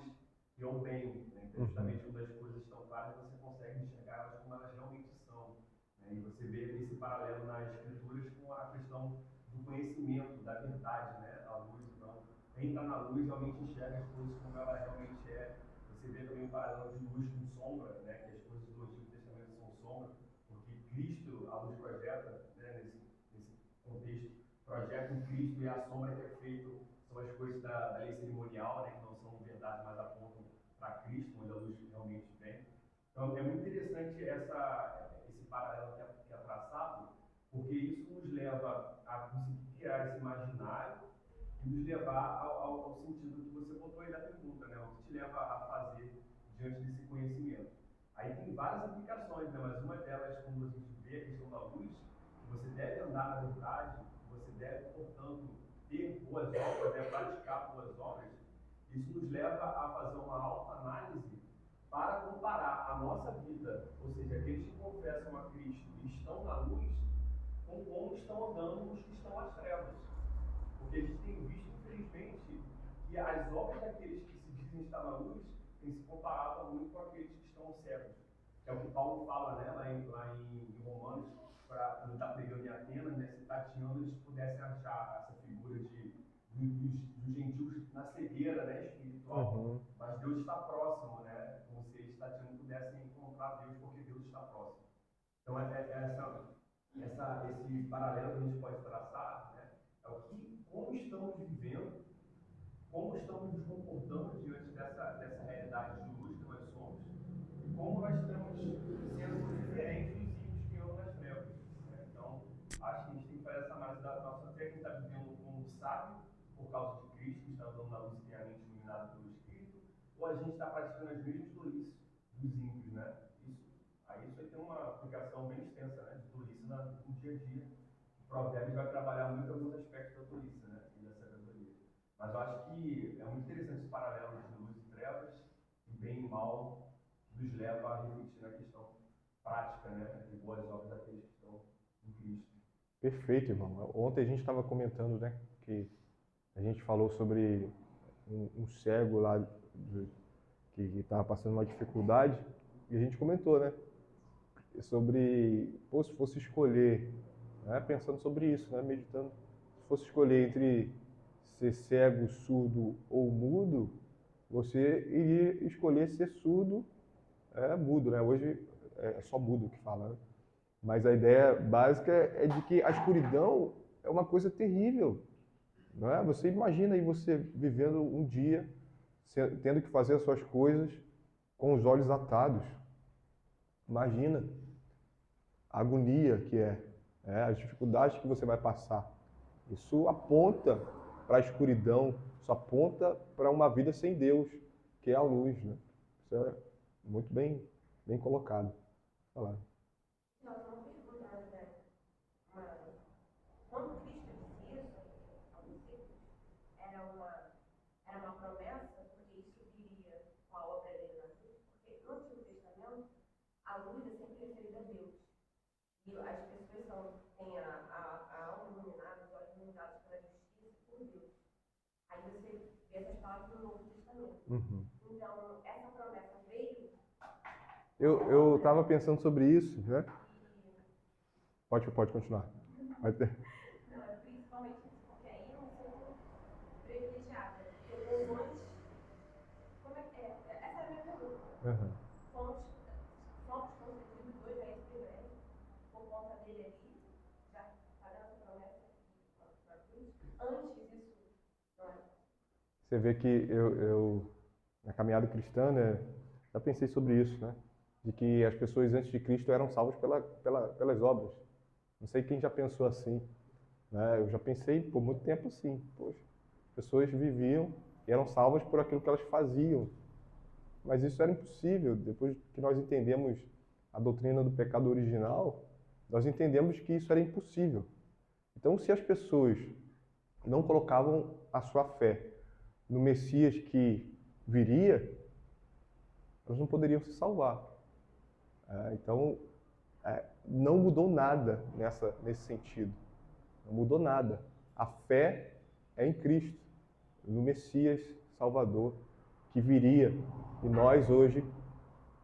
que é o bem, né? Então, justamente quando as coisas estão claras, você consegue enxergar elas como elas realmente são, né? E você vê esse paralelo nas escrituras com a questão do conhecimento, da verdade, né? A luz, então, quem está na luz realmente enxerga as coisas como ela realmente é. Você vê também o paralelo de luz com sombra, né? Que as coisas do Antigo Testamento são sombra, porque Cristo, a luz projeta, né? Nesse contexto, projeta em Cristo, e a sombra que é feito são as coisas da lei cerimonial, né? Que não são verdade, mas apontam para Cristo, onde a luz realmente vem. Então, é muito interessante esse paralelo que é traçado, porque isso nos leva a conseguir criar esse imaginário e nos levar ao sentido que você botou aí da pergunta, né? O que te leva a fazer diante desse conhecimento. Aí tem várias aplicações, né? Mas uma delas, quando a gente vê a questão da luz, que você deve andar na verdade, você deve, portanto, ter boas obras, né? Praticar boas obras, isso nos leva a fazer uma autoanálise para comparar a nossa vida, ou seja, aqueles que confessam a Cristo e estão na luz, com como estão andando os que estão nas trevas. Porque a gente tem visto, infelizmente, que as obras daqueles que se dizem estar na luz têm se comparado muito com aqueles que estão cegos. É o que Paulo fala, né, lá em Romanos, para quando está pregando em Atenas, né, se tateando, eles pudessem achar essa figura dos gentios na cegueira, né, espiritual. Mas Deus está próximo, né, como se eles tateando pudessem encontrar Deus, porque Deus está próximo. Então, esse paralelo que a gente pode traçar, né, é o que, como estamos vivendo, como estamos nos comportando diante dessa realidade de luz que nós somos, e como nós estamos sendo diferentes dos ímpios que andam nas trevas. Né? Então, acho que a gente tem que fazer essa análise da nossa fé, quem está vivendo como sábio, por causa de Cristo, que está andando na luz e tem a mente iluminada pelo Espírito, ou a gente está praticando as mesmas tolices dos ímpios, né? Isso aí tem uma aplicação bem extensa, né, de tolice no dia a dia. O Provérbios vai trabalhar muito alguns aspectos da tolice, né, e da sabedoria. Mas eu acho que é muito interessante esse paralelo de luz e trevas, e bem e mal nos leva a refletir na questão prática, né, de boas obras daqueles que estão em Cristo. Perfeito, irmão. Ontem a gente estava comentando, né, que a gente falou sobre um cego lá que estava passando uma dificuldade, e a gente comentou, né, sobre, pô, se fosse escolher, né, pensando sobre isso, né, meditando, se fosse escolher entre ser cego, surdo ou mudo, você iria escolher ser surdo, mudo, né? Hoje é só mudo que fala, né? Mas a ideia básica é de que a escuridão é uma coisa terrível, não é? Você imagina aí você vivendo um dia, tendo que fazer as suas coisas com os olhos atados. Imagina a agonia que as dificuldades que você vai passar. Isso aponta para a escuridão, isso aponta para uma vida sem Deus, que é a luz, né? Isso é muito bem colocado. Falar. Não, uma pergunta, né? Quando Cristo disse isso aos discípulos, era uma promessa, porque isso viria com a obra dele na cruz, porque no Antigo Testamento, a luz é sempre referida a Deus. E as pessoas têm a alma iluminada, os olhos iluminados pela justiça por Deus. Aí você vê essas palavras no Novo Testamento. Então, essa promessa veio. Eu estava pensando sobre isso, né? Pode continuar. Vai ter. Não, é principalmente isso, porque aí eu me sinto privilegiada. Eu vou antes. Como é que é? Essa é a minha pergunta. Fomos concedidos hoje a esse privilégio, por conta dele ali, já fazendo essa promessa na cruz. Antes isso não era. Você vê que eu na caminhada cristã, né, já pensei sobre isso, né? De que as pessoas antes de Cristo eram salvas pelas obras. Não sei quem já pensou assim, né? Eu já pensei por muito tempo assim. Poxa, as pessoas viviam e eram salvas por aquilo que elas faziam. Mas isso era impossível. Depois que nós entendemos a doutrina do pecado original, nós entendemos que isso era impossível. Então, se as pessoas não colocavam a sua fé no Messias que viria, elas não poderiam se salvar. Então, não mudou nada nesse sentido. Não mudou nada. A fé é em Cristo, no Messias Salvador que viria. E nós hoje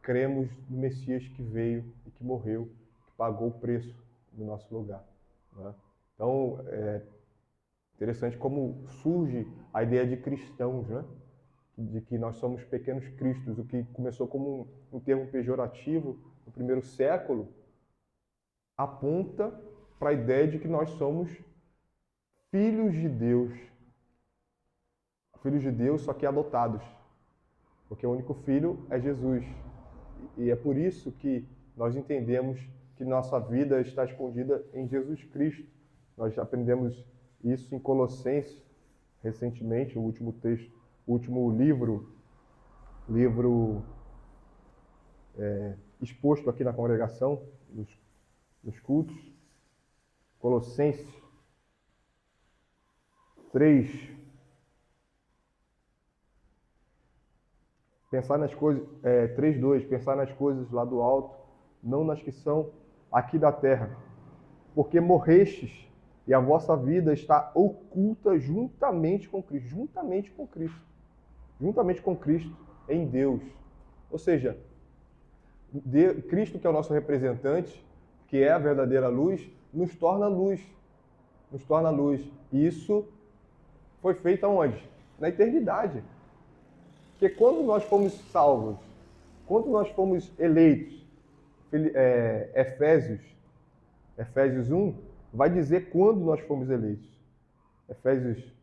cremos no Messias que veio e que morreu, que pagou o preço no nosso lugar, né? Então, é interessante como surge a ideia de cristãos, né? De que nós somos pequenos cristos, o que começou como um termo pejorativo no primeiro século, aponta para a ideia de que nós somos filhos de Deus. Filhos de Deus, só que adotados. Porque o único filho é Jesus. E é por isso que nós entendemos que nossa vida está escondida em Jesus Cristo. Nós aprendemos isso em Colossenses, recentemente, o último texto, o último livro exposto aqui na congregação, nos cultos. Colossenses 3, Pensar nas coisas, 3:2, pensar nas coisas lá do alto, não nas que são aqui da terra. Porque morrestes e a vossa vida está oculta juntamente com Cristo, juntamente com Cristo em Deus. Ou seja, Cristo, que é o nosso representante, que é a verdadeira luz, nos torna luz, nos torna luz. E isso foi feito aonde? Na eternidade. Porque quando nós fomos salvos, quando nós fomos eleitos, Efésios 1 vai dizer quando nós fomos eleitos. Efésios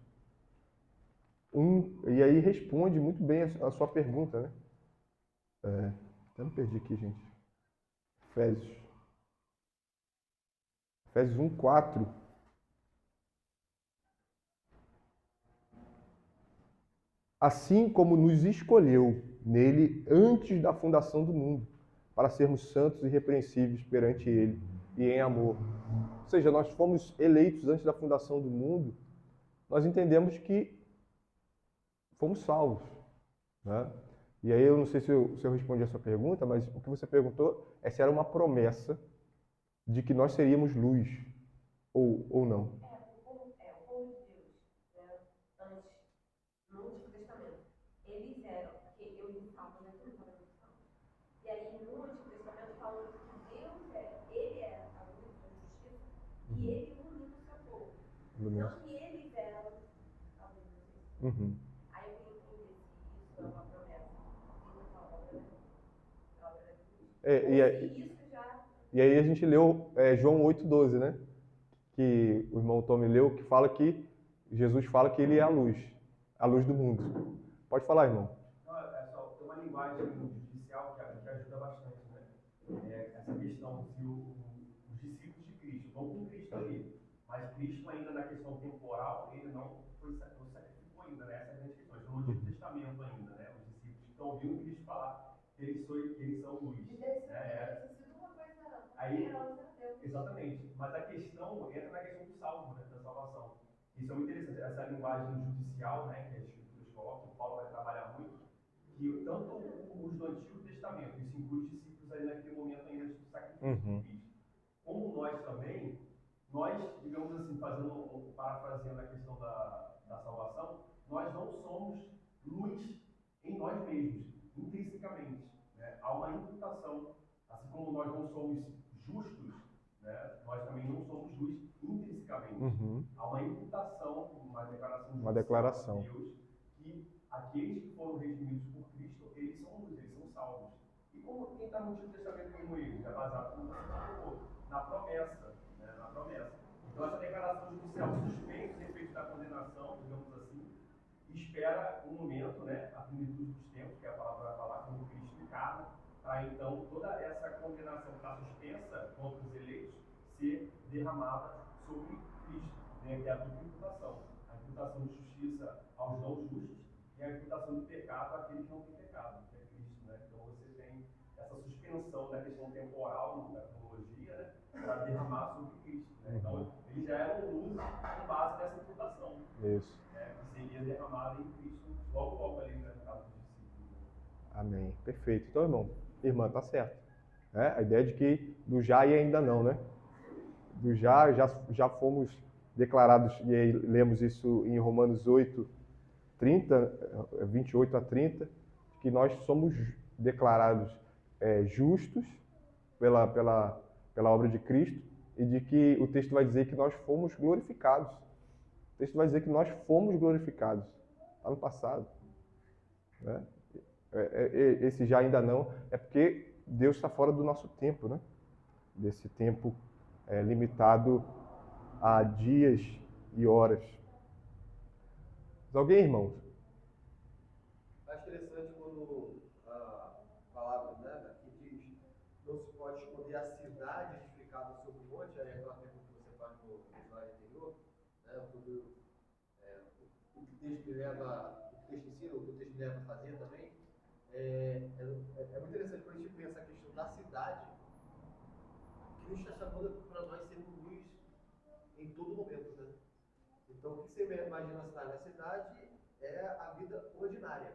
1, e aí responde muito bem a sua pergunta, né? Até me perdi aqui, gente. Efésios 1:4. Assim como nos escolheu nele antes da fundação do mundo, para sermos santos e irrepreensíveis perante ele e em amor. Ou seja, nós fomos eleitos antes da fundação do mundo, nós entendemos que fomos salvos, né? E aí eu não sei se eu respondi a sua pergunta, mas o que você perguntou é se era uma promessa de que nós seríamos luz, ou não. O povo de Deus, né, antes, no Antigo Testamento, eles eram, porque eu li o Salmo, né, tudo estava no Salmo. E aí, no Antigo Testamento, falou que Deus ele era a luz da justiça, e ele ilumina o seu povo. Não que eles eram a luz da justiça. Uhum. Aí eu queria entender se isso é uma promessa feita pela obra da luz. E Isso já... aí a gente leu João 8:12, né? Que o irmão Tommy leu, que fala que Jesus fala que ele é a luz do mundo. Pode falar, irmão. Não, é só, tem uma linguagem judicial que ajuda bastante, né? Essa questão se os discípulos de Cristo estão com Cristo ali, mas Cristo ainda na questão temporal, ele não sacrificou ainda, né? Essa é a grande questão. Estão no Antigo Testamento ainda, né? Os discípulos que estão ouvindo Cristo falar que eles são luz. Aí, exatamente. Mas a questão entra na questão do salvo, né? Da salvação. Isso é muito interessante. Essa linguagem judicial, né? Que as escrituras colocam, o Paulo vai trabalhar muito, que tanto os do Antigo Testamento, isso inclui os discípulos aí naquele momento ainda do sacrifício de Cristo, como nós também, digamos assim, parafraseando a questão da salvação, nós não somos luz em nós mesmos, intrinsecamente, né? Há uma imputação, assim como nós não somos justos, né? Nós também não somos luz intrinsecamente. Há uma imputação, uma declaração de Deus, que aqueles que foram redimidos por Cristo, eles são luz, eles são salvos. E como quem está no Antigo Testamento como eles, é baseado, como você falou, na promessa, né? Na promessa. Então essa declaração judicial suspende os efeitos da condenação, digamos assim, e espera um momento, né? A plenitude dos tempos, que a palavra vai falar, quando Cristo encarna, para então toda essa condenação que está suspensa contra os eleitos ser derramada sobre Cristo, né? Que é a dupla imputação. A imputação de justiça aos não justos e a imputação de pecado àquele que não tem pecado, que é Cristo, né? Então você tem essa suspensão da questão temporal, da cronologia, né? Para derramar sobre Cristo, né? Então eles já eram luz com base nessa imputação. Isso. Né? Que seria derramada em Cristo logo ali, né? No caso dos discípulos. Amém. Perfeito. Então, irmã, tá certo. A ideia de que do já e ainda não, né? Do já fomos declarados, e aí lemos isso em Romanos 8:30, 28-30, que nós somos declarados justos pela obra de Cristo, e de que o texto vai dizer que nós fomos glorificados. O texto vai dizer que nós fomos glorificados. Está no passado. Né? Esse já ainda não, é porque Deus está fora do nosso tempo, né? Desse tempo limitado a dias e horas. Mas alguém, irmãos? Acho interessante quando a palavra, né, aqui diz: não se pode esconder a cidade edificada sobre o monte, aí é aquela pergunta que você faz no slide anterior, né, sobre o que o texto me leva, o que o texto ensina, o que o texto me leva a fazer também. É muito interessante quando a gente pensa a questão da cidade, que nos está chamando para nós sermos luz em todo momento, né? Então, o que você imagina na cidade? A cidade é a vida ordinária.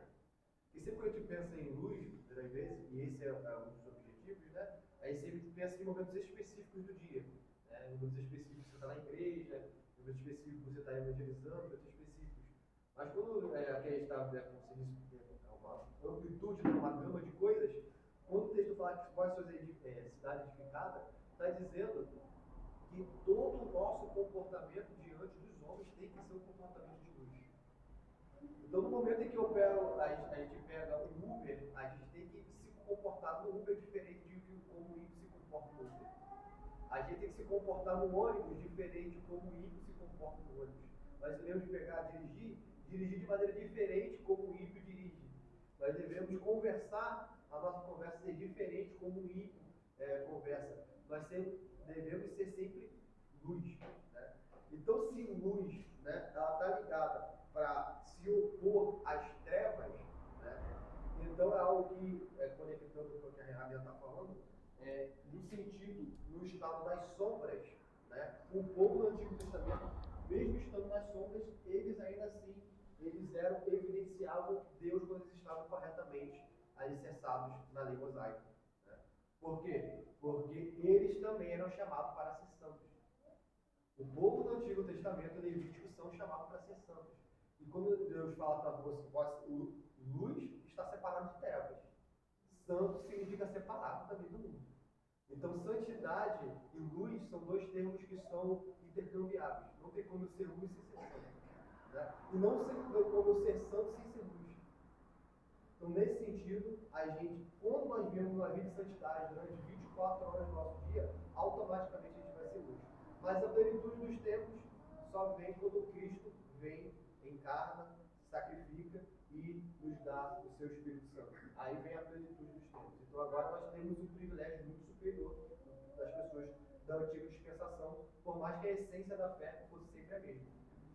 E sempre quando a gente pensa em luz, às vezes, e esse é um dos objetivos, né? A gente sempre pensa em momentos específicos do dia. Né? Em momentos específicos você está na igreja, em momentos específicos você está evangelizando, em momentos específicos. Mas quando a gente está, como você disse, uma amplitude, né? Uma gama de coisas, quando o texto fala que vós sois cidade edificada, está dizendo que todo o nosso comportamento diante dos homens tem que ser um comportamento de luz. Então, no momento em que a gente pega um Uber, a gente tem que se comportar no Uber diferente de como o ímpio se comporta no Uber. A gente tem que se comportar no ônibus diferente de como o ímpio se comporta no ônibus. Nós devemos dirigir de maneira diferente como o ímpio dirige. Nós devemos conversar, a nossa conversa ser diferente como o ímpio conversa. Nós devemos ser sempre luz. Né? Então, se luz, né, ela está ligada para se opor às trevas, né? Então é algo que, conectando com o que a Renata está falando, no sentido, no estado das sombras, né? O povo do Antigo Testamento, mesmo estando nas sombras, eles ainda assim, evidenciavam Deus quando eles estavam corretamente alicerçados na lei mosaica. Né? Por quê? Porque eles também eram chamados para ser santos. O povo do Antigo Testamento, Levítico, são chamados para ser santos. E quando Deus fala para você, luz está separado de trevas. Santo significa separado também do mundo. Então, santidade e luz são dois termos que são intercambiáveis. Não tem como ser luz sem ser santo. Né? E não tem como ser santo sem ser luz. Então, nesse sentido, quando nós vivemos uma vida de santidade durante 24 horas do nosso dia, automaticamente a gente vai ser luz. Mas a plenitude dos tempos só vem quando Cristo vem, encarna, sacrifica e nos dá o seu Espírito Santo. Aí vem a plenitude dos tempos. Então agora nós temos um privilégio muito superior das pessoas da antiga dispensação, por mais que a essência da fé fosse sempre a mesma.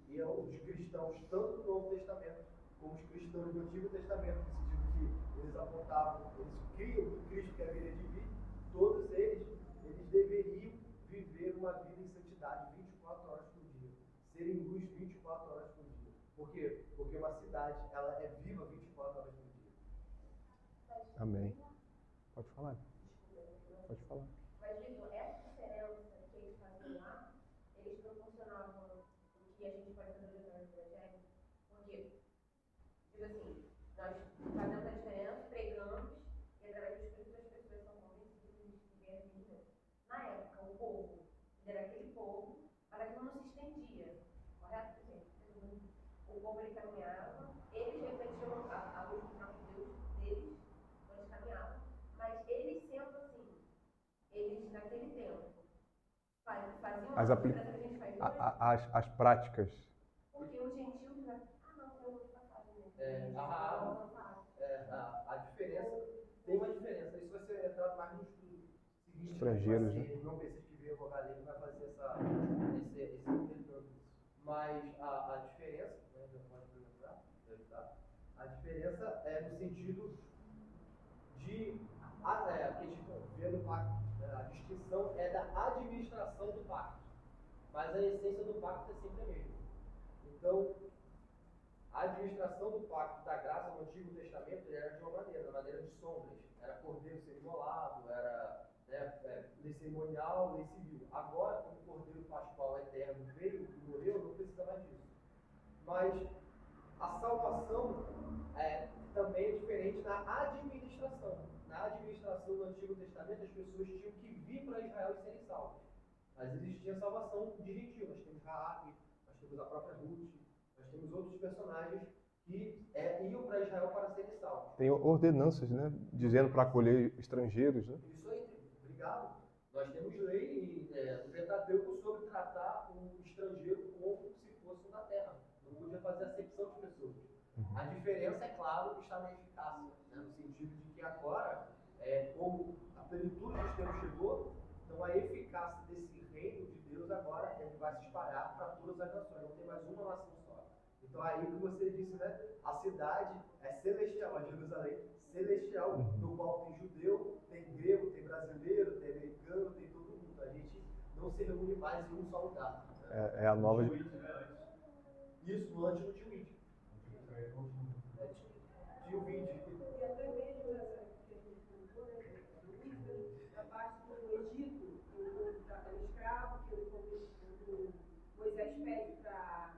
E os cristãos, tanto do Novo Testamento, como os cristãos do Antigo Testamento, no sentido que eles apontavam, eles criam que Cristo que haveria de vir, todos eles deveriam viver uma vida em santidade 24 horas por dia. Serem luz 24 horas por dia. Por quê? Porque uma cidade, ela é viva 24 horas por dia. Amém. Pode falar. Pode falar. Mas, Vitor, essa diferença que eles faziam lá, eles proporcionavam o que a gente pode fazer no Evangelho. Porque, digo assim, nós fazemos a diferença, pregamos, e através do Espírito as pessoas são convencidas de viver de Deus. Na época, o povo, era aquele povo, mas aquilo não se estendia. Correto? O povo ele caminhava, eles refletiam a luz do próprio Deus deles, quando eles caminhavam, mas eles sendo assim, eles naquele tempo faziam a diferença que a gente faz hoje. As práticas. Porque o gentil já. Não, foi outra passagem mesmo. A diferença, tem uma diferença. Isso vai ser entrado mais no estudo seguinte. Estrangeiros, né? Não pensei que veio a ali vai fazer esse intercâmbio. Mas a diferença, né, já pode perguntar, a diferença é no sentido de que a gente vê no pacto, a distinção é da administração do pacto, mas a essência do pacto é sempre a mesma. Então, a administração do pacto da graça no Antigo Testamento era de uma maneira de sombras, era cordeiro ser imolado, era lei cerimonial, lei civil. Agora, como o cordeiro pascual eterno veio e morreu, não precisa mais disso. Mas a salvação também é diferente na administração. Na administração do Antigo Testamento, as pessoas tinham que vir para Israel e serem salvas. Mas existia salvação de gentil. Nós temos Raabe, nós temos a própria Ruth, nós temos outros personagens que iam para Israel para serem salvos. Tem ordenanças, né? Dizendo para acolher estrangeiros, né? Isso aí, obrigado. Nós temos lei no Pentateuco sobre tratar o estrangeiro como se fosse um da terra. Não podia fazer acepção de pessoas. A diferença, é claro, está na eficácia, né? No sentido de que agora, como a plenitude dos tempos chegou, então a eficácia desse reino de Deus agora ele vai se espalhar para todas as nações, não tem mais uma nação só. Então aí o que você disse, né? A cidade é celestial, a Jerusalém celestial, no qual tem judeu, tem grego, tem brasileiro, tem americano, tem todo mundo. A gente não se reúne mais em um só lugar. Né? É a nova. Isso, no antes não tinha o ID. Tinha o vídeo. eram escravos, que quando Moisés pede para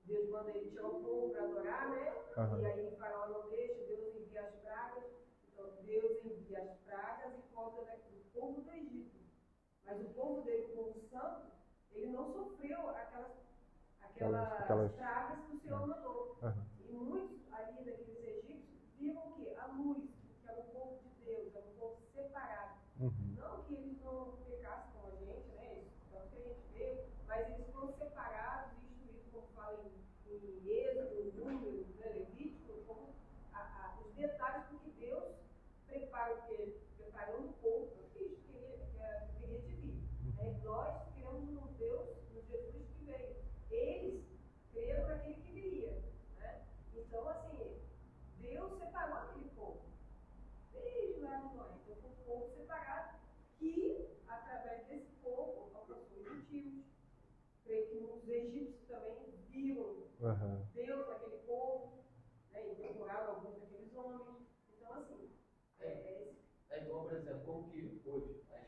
Deus manda ele tirar o povo para adorar, né? Aham. E aí Faraó não deixa, Deus envia as pragas. Então Deus envia as pragas e cobra do povo do Egito. Mas o povo dele, o povo santo, ele não sofreu aquelas pragas que o Senhor mandou. Aham. E muitos ali daqueles egípcios viram o quê? A luz, que era o povo de Deus, era um povo separado. Uhum. Não que eles não pecassem como a gente, né? Isso, tanto que a gente vê, mas eles foram separados e instruídos, como fala em Êxodo, Número, né, Levítico, como os detalhes porque Deus prepara o quê? Preparando o povo para Cristo que viria de vir. Né? Nós cremos no Deus, no Jesus que veio. Eles creram naquele que viria. Né? Então, assim, Deus separou aquele povo. Desde lá de nós. Então, foi um povo separado que, através desse povo, alcançou os gentios. Creio que os egípcios também viram Aham. Deus naquele povo, né, incorporaram alguns daqueles homens. Então, assim, É igual, por exemplo, como que hoje a